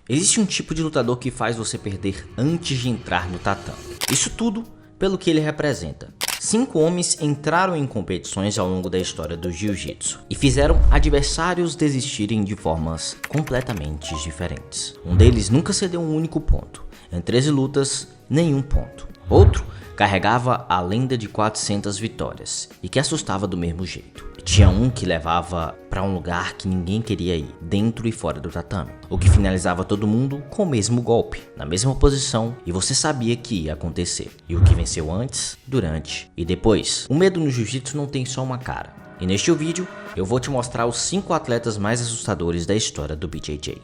Existe um tipo de lutador que faz você perder antes de entrar no tatame. Isso tudo pelo que ele representa. 5 homens entraram em competições ao longo da história do jiu-jitsu e fizeram adversários desistirem de formas completamente diferentes. Um deles nunca cedeu um único ponto. Em 13 lutas, nenhum ponto. Outro carregava a lenda de 400 vitórias e que assustava do mesmo jeito. Tinha um que levava para um lugar que ninguém queria ir, dentro e fora do tatame. O que finalizava todo mundo com o mesmo golpe, na mesma posição, e você sabia que ia acontecer. E o que venceu antes, durante e depois. O medo no jiu-jitsu não tem só uma cara. E neste vídeo eu vou te mostrar os 5 atletas mais assustadores da história do BJJ.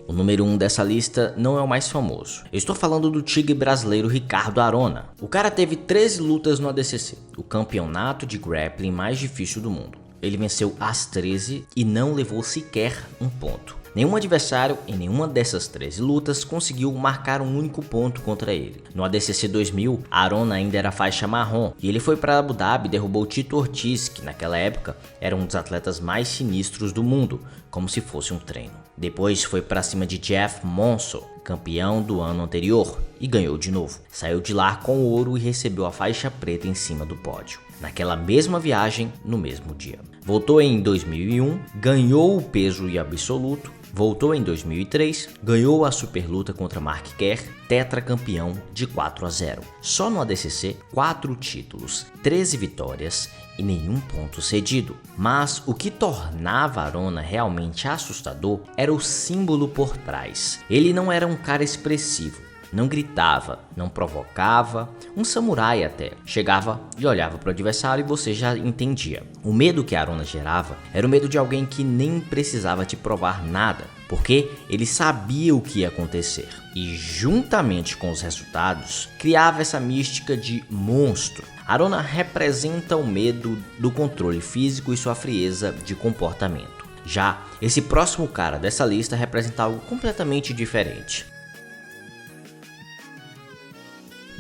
O número 1 dessa lista não é o mais famoso. Eu estou falando do tigre brasileiro Ricardo Arona. O cara teve 13 lutas no ADCC, o campeonato de grappling mais difícil do mundo. Ele venceu as 13 e não levou sequer um ponto. Nenhum adversário em nenhuma dessas 13 lutas conseguiu marcar um único ponto contra ele. No ADCC 2000, Arona ainda era faixa marrom e ele foi para Abu Dhabi e derrubou Tito Ortiz, que naquela época era um dos atletas mais sinistros do mundo, como se fosse um treino. Depois foi para cima de Jeff Monson, campeão do ano anterior, e ganhou de novo. Saiu de lá com ouro e recebeu a faixa preta em cima do pódio. Naquela mesma viagem, no mesmo dia. Voltou em 2001, ganhou o peso e absoluto. Voltou em 2003, ganhou a superluta contra Mark Kerr, tetracampeão de 4-0. Só no ADCC, 4 títulos, 13 vitórias e nenhum ponto cedido. Mas o que tornava Arona realmente assustador era o símbolo por trás. Ele não era um cara expressivo. Não gritava, não provocava, um samurai até. Chegava e olhava para o adversário e você já entendia. O medo que Arona gerava era o medo de alguém que nem precisava te provar nada, porque ele sabia o que ia acontecer. E juntamente com os resultados, criava essa mística de monstro. Arona representa o medo do controle físico e sua frieza de comportamento. Já esse próximo cara dessa lista representa algo completamente diferente.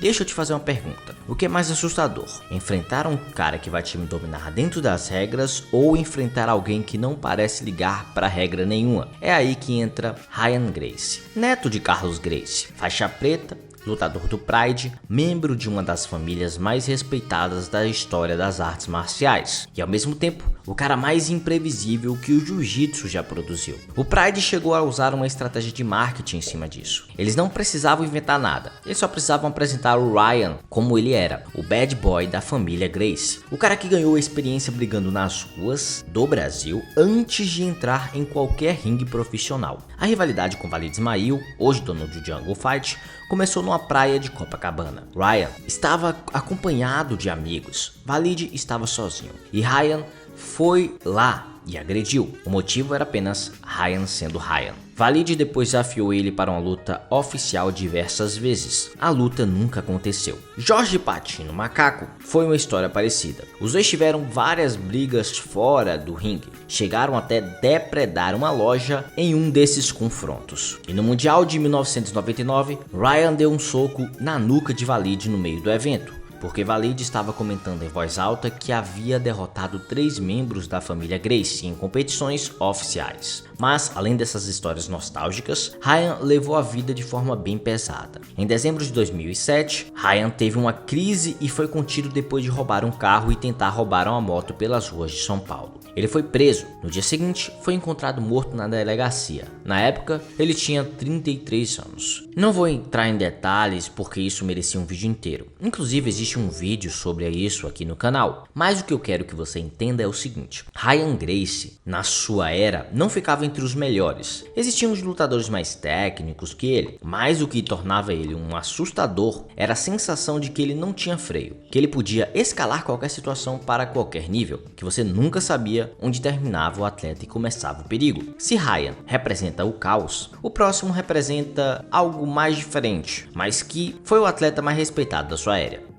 Deixa eu te fazer uma pergunta. O que é mais assustador? Enfrentar um cara que vai te dominar dentro das regras ou enfrentar alguém que não parece ligar para regra nenhuma? É aí que entra Ryan Gracie. Neto de Carlos Gracie, faixa preta, lutador do Pride, membro de uma das famílias mais respeitadas da história das artes marciais. E ao mesmo tempo, o cara mais imprevisível que o jiu-jitsu já produziu. O Pride chegou a usar uma estratégia de marketing em cima disso. Eles não precisavam inventar nada, eles só precisavam apresentar o Ryan como ele era, o bad boy da família Gracie. O cara que ganhou a experiência brigando nas ruas do Brasil antes de entrar em qualquer ringue profissional. A rivalidade com Walid Ismail, hoje dono do Jungle Fight, começou numa praia de Copacabana. Ryan estava acompanhado de amigos, Walid estava sozinho e Ryan foi lá e agrediu. O motivo era apenas Ryan sendo Ryan. Walid depois desafiou ele para uma luta oficial diversas vezes. A luta nunca aconteceu. Jorge Patino Macaco foi uma história parecida. Os dois tiveram várias brigas fora do ringue. Chegaram até depredar uma loja em um desses confrontos. E no Mundial de 1999, Ryan deu um soco na nuca de Walid no meio do evento, porque Walid estava comentando em voz alta que havia derrotado 3 membros da família Gracie em competições oficiais. Mas, além dessas histórias nostálgicas, Ryan levou a vida de forma bem pesada. Em dezembro de 2007, Ryan teve uma crise e foi contido depois de roubar um carro e tentar roubar uma moto pelas ruas de São Paulo. Ele foi preso. No dia seguinte, foi encontrado morto na delegacia. Na época, ele tinha 33 anos. Não vou entrar em detalhes porque isso merecia um vídeo inteiro. Inclusive, existe um vídeo sobre isso aqui no canal. Mas o que eu quero que você entenda é o seguinte. Ryan Gracie, na sua era, não ficava entre os melhores. Existiam os lutadores mais técnicos que ele, mas o que tornava ele um assustador era a sensação de que ele não tinha freio, que ele podia escalar qualquer situação para qualquer nível, que você nunca sabia onde terminava o atleta e começava o perigo. Se Ryan representa o caos, o próximo representa algo mais diferente, mas que foi o atleta mais respeitado da sua era.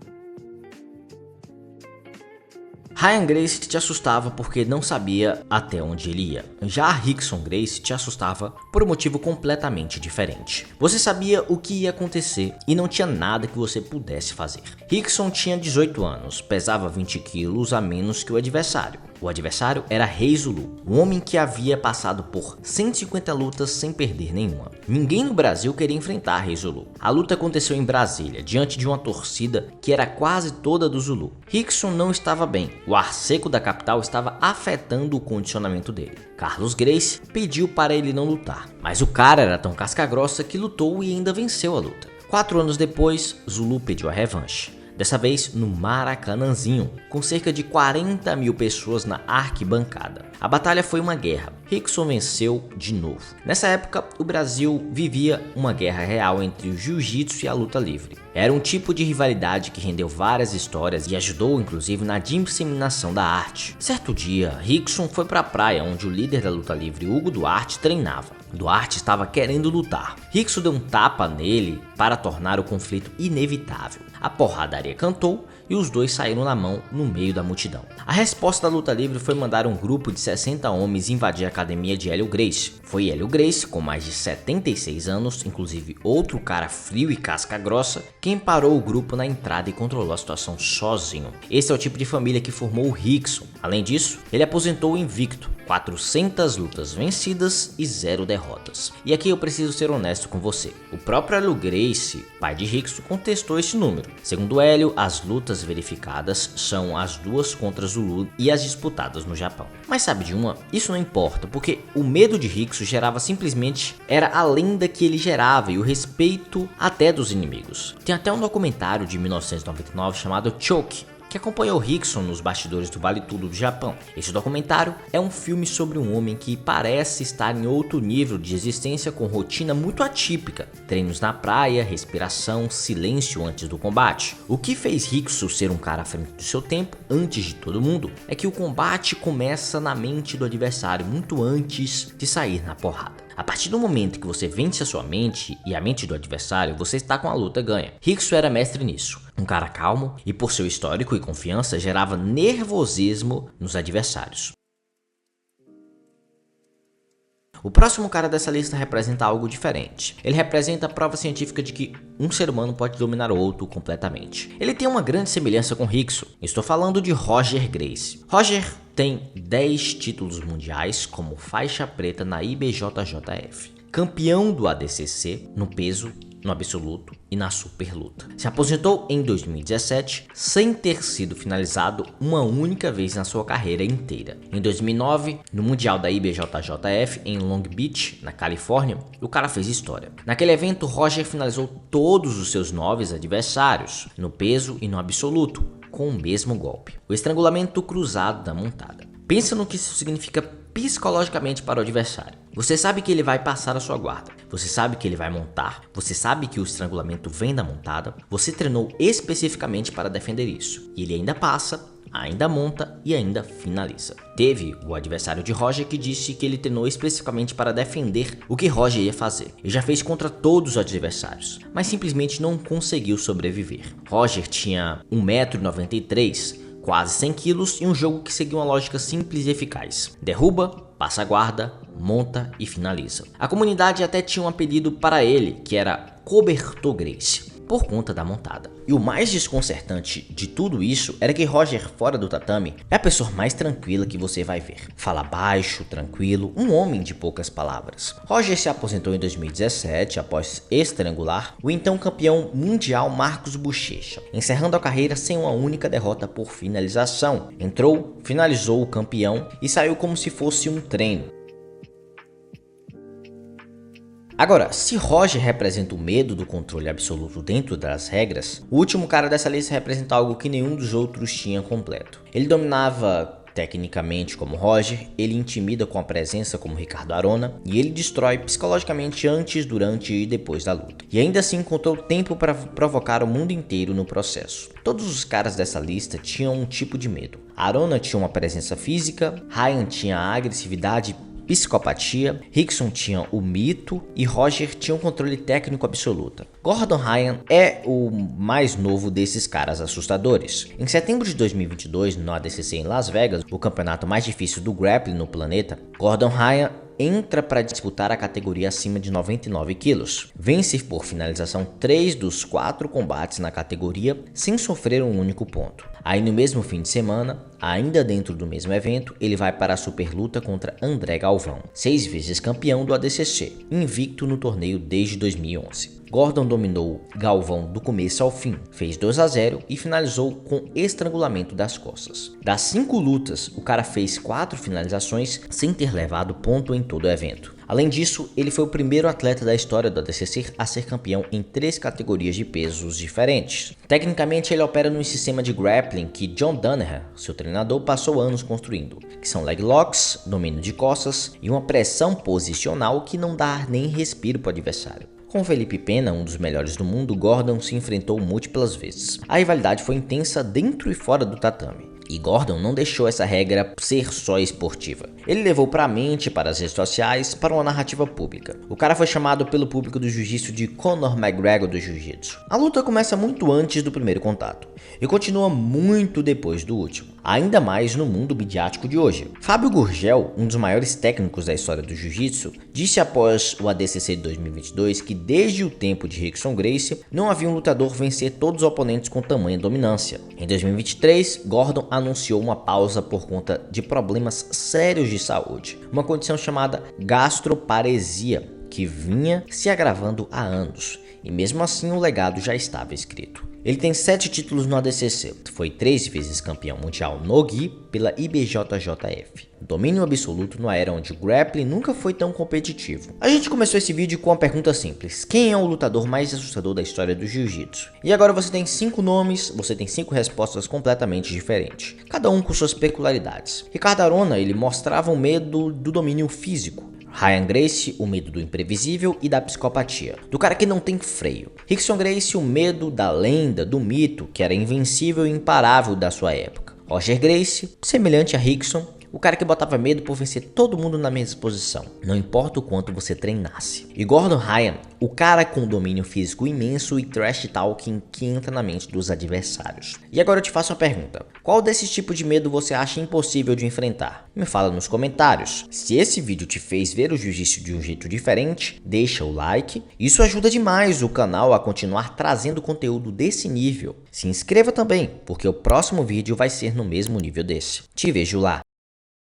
Ryan Gracie te assustava porque não sabia até onde ele ia. Já Rickson Gracie te assustava por um motivo completamente diferente. Você sabia o que ia acontecer e não tinha nada que você pudesse fazer. Rickson tinha 18 anos, pesava 20 quilos a menos que o adversário. O adversário era Rei Zulu, um homem que havia passado por 150 lutas sem perder nenhuma. Ninguém no Brasil queria enfrentar Rei Zulu. A luta aconteceu em Brasília, diante de uma torcida que era quase toda do Zulu. Rickson não estava bem, o ar seco da capital estava afetando o condicionamento dele. Carlos Gracie pediu para ele não lutar, mas o cara era tão casca-grossa que lutou e ainda venceu a luta. 4 anos depois, Zulu pediu a revanche. Dessa vez no Maracanãzinho, com cerca de 40 mil pessoas na arquibancada. A batalha foi uma guerra. Rickson venceu de novo. Nessa época, o Brasil vivia uma guerra real entre o jiu-jitsu e a luta livre. Era um tipo de rivalidade que rendeu várias histórias e ajudou inclusive na disseminação da arte. Certo dia, Rickson foi para a praia onde o líder da luta livre, Hugo Duarte, treinava. Duarte estava querendo lutar. Rickson deu um tapa nele para tornar o conflito inevitável. A porradaria cantou e os dois saíram na mão no meio da multidão. A resposta da luta livre foi mandar um grupo de 60 homens invadir a academia de Hélio Gracie. Foi Hélio Gracie, com mais de 76 anos, inclusive outro cara frio e casca grossa, quem parou o grupo na entrada e controlou a situação sozinho. Esse é o tipo de família que formou o Rickson. Além disso, ele aposentou o invicto. 400 lutas vencidas e 0 derrotas. E aqui eu preciso ser honesto com você. O próprio Hélio Gracie, pai de Rickson, contestou esse número. Segundo Hélio, as lutas verificadas são as 2 contra Zulu e as disputadas no Japão. Mas sabe de uma? Isso não importa, porque o medo de Rickson gerava simplesmente era a lenda que ele gerava e o respeito até dos inimigos. Tem até um documentário de 1999 chamado Choke, que acompanhou Rickson nos bastidores do Vale Tudo do Japão. Esse documentário é um filme sobre um homem que parece estar em outro nível de existência com rotina muito atípica, treinos na praia, respiração, silêncio antes do combate. O que fez Rickson ser um cara à frente do seu tempo, antes de todo mundo, é que o combate começa na mente do adversário muito antes de sair na porrada. A partir do momento que você vence a sua mente e a mente do adversário, você está com a luta ganha. Rickson era mestre nisso. Um cara calmo e por seu histórico e confiança gerava nervosismo nos adversários. O próximo cara dessa lista representa algo diferente. Ele representa a prova científica de que um ser humano pode dominar o outro completamente. Ele tem uma grande semelhança com Rickson. Estou falando de Roger Gracie. Roger tem 10 títulos mundiais como faixa preta na IBJJF. Campeão do ADCC no peso, no absoluto e na super luta. Se aposentou em 2017 sem ter sido finalizado uma única vez na sua carreira inteira. Em 2009, no Mundial da IBJJF em Long Beach, na Califórnia, o cara fez história. Naquele evento, Roger finalizou todos os seus 9 adversários, no peso e no absoluto, com o mesmo golpe. O estrangulamento cruzado da montada. Pensa no que isso significa psicologicamente para o adversário. Você sabe que ele vai passar a sua guarda, você sabe que ele vai montar, você sabe que o estrangulamento vem da montada, você treinou especificamente para defender isso, e ele ainda passa, ainda monta e ainda finaliza. Teve o adversário de Roger que disse que ele treinou especificamente para defender o que Roger ia fazer, e já fez contra todos os adversários, mas simplesmente não conseguiu sobreviver. Roger tinha 1,93 m, quase 100 quilos e um jogo que seguia uma lógica simples e eficaz. Derruba, passa a guarda, monta e finaliza. A comunidade até tinha um apelido para ele, que era Cobertor Gracie, por conta da montada. E o mais desconcertante de tudo isso era que Roger, fora do tatame, é a pessoa mais tranquila que você vai ver. Fala baixo, tranquilo, um homem de poucas palavras. Roger se aposentou em 2017 após estrangular o então campeão mundial Marcos Buchecha, encerrando a carreira sem uma única derrota por finalização. Entrou, finalizou o campeão e saiu como se fosse um treino. Agora, se Roger representa o medo do controle absoluto dentro das regras, o último cara dessa lista representa algo que nenhum dos outros tinha completo. Ele dominava tecnicamente como Roger, ele intimida com a presença como Ricardo Arona e ele destrói psicologicamente antes, durante e depois da luta. E ainda assim encontrou tempo para provocar o mundo inteiro no processo. Todos os caras dessa lista tinham um tipo de medo. Arona tinha uma presença física, Ryan tinha a agressividade, psicopatia, Rickson tinha o mito e Roger tinha um controle técnico absoluto. Gordon Ryan é o mais novo desses caras assustadores. Em setembro de 2022, no ADCC em Las Vegas, o campeonato mais difícil do grappling no planeta, Gordon Ryan entra para disputar a categoria acima de 99 quilos. Vence por finalização 3 dos 4 combates na categoria sem sofrer um único ponto. Aí no mesmo fim de semana, ainda dentro do mesmo evento, ele vai para a super luta contra André Galvão, 6 vezes campeão do ADCC, invicto no torneio desde 2011. Gordon dominou Galvão do começo ao fim, fez 2-0 e finalizou com estrangulamento das costas. Das 5 lutas, o cara fez 4 finalizações sem ter levado ponto em todo o evento. Além disso, ele foi o primeiro atleta da história do ADCC a ser campeão em 3 categorias de pesos diferentes. Tecnicamente, ele opera num sistema de grappling que John Danaher, seu treinador, passou anos construindo, que são leg locks, domínio de costas e uma pressão posicional que não dá nem respiro para o adversário. Com Felipe Pena, um dos melhores do mundo, Gordon se enfrentou múltiplas vezes. A rivalidade foi intensa dentro e fora do tatame. E Gordon não deixou essa regra ser só esportiva. Ele levou para a mente, para as redes sociais, para uma narrativa pública. O cara foi chamado pelo público do jiu-jitsu de Conor McGregor do jiu-jitsu. A luta começa muito antes do primeiro contato e continua muito depois do último, ainda mais no mundo midiático de hoje. Fábio Gurgel, um dos maiores técnicos da história do jiu-jitsu, disse após o ADCC de 2022 que desde o tempo de Rickson Gracie não havia um lutador vencer todos os oponentes com tamanha dominância. Em 2023, Gordon anunciou uma pausa por conta de problemas sérios de saúde, uma condição chamada gastroparesia, que vinha se agravando há anos, e mesmo assim o legado já estava escrito. Ele tem 7 títulos no ADCC, foi 3 vezes campeão mundial no GI pela IBJJF. Domínio absoluto numa era onde o grappling nunca foi tão competitivo. A gente começou esse vídeo com uma pergunta simples: quem é o lutador mais assustador da história do jiu-jitsu? E agora você tem 5 nomes, você tem 5 respostas completamente diferentes, cada um com suas peculiaridades. Ricardo Arona, ele mostrava o medo do domínio físico. Ryan Gracie, o medo do imprevisível e da psicopatia, do cara que não tem freio. Rickson Gracie, o medo da lenda, do mito, que era invencível e imparável da sua época. Roger Gracie, semelhante a Rickson, o cara que botava medo por vencer todo mundo na mesma posição, não importa o quanto você treinasse. E Gordon Ryan, o cara com domínio físico imenso e trash talking que entra na mente dos adversários. E agora eu te faço uma pergunta: qual desses tipos de medo você acha impossível de enfrentar? Me fala nos comentários. Se esse vídeo te fez ver o jiu-jitsu de um jeito diferente, deixa o like. Isso ajuda demais o canal a continuar trazendo conteúdo desse nível. Se inscreva também, porque o próximo vídeo vai ser no mesmo nível desse. Te vejo lá.